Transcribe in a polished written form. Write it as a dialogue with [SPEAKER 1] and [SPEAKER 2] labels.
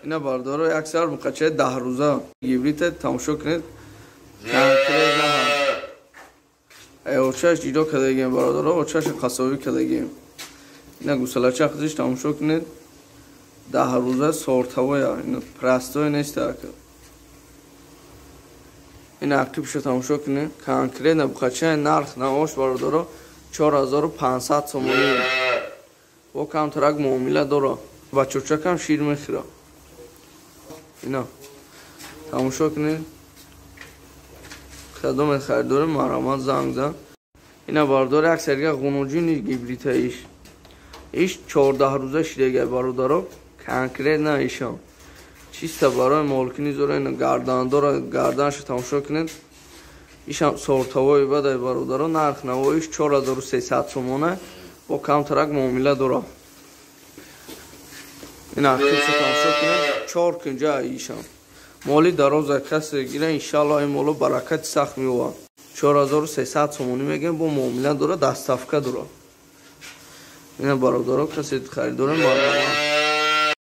[SPEAKER 1] اینا باردارو اکثر مقچه 10 روزه گیبریت تماشا کنید اوچهش ایجا کدگیم باردارو اوچهش قصابی کدگیم اینا گوسلچه خودش تماشا کنید 10 روزه سورتوی اینا پرستوی نیست که این اکتیب شو تماشا کنید کنکره نبخچه نرخ نواش باردارو 4500 سومونی و کم ترک معامله داره و چوچک هم شیر میخیره اینا تماشا کنید خدمت خریدار مرامت زنگ زن اینا باردار اکثریت غنوجی نیست گیبریت ایش 14 روزه شیرگه باردارو کنکره نه ایشان چیسته برای مالکی نیزوره اینا گردان داره گردانش تماشا کنید ایش هم سورتوای بده باردارو نرخ نوایش 4300 سومونه با کم ترک معامله داره این اکتیب شو تماشا کنید 4 کنجا ایشان مالی دراز کسی گیره انشالله این مالو برکت سخت میوه 4300 سومونی میگن با معامله داره دستافکه داره این برادرها کسی خریداره مرمومه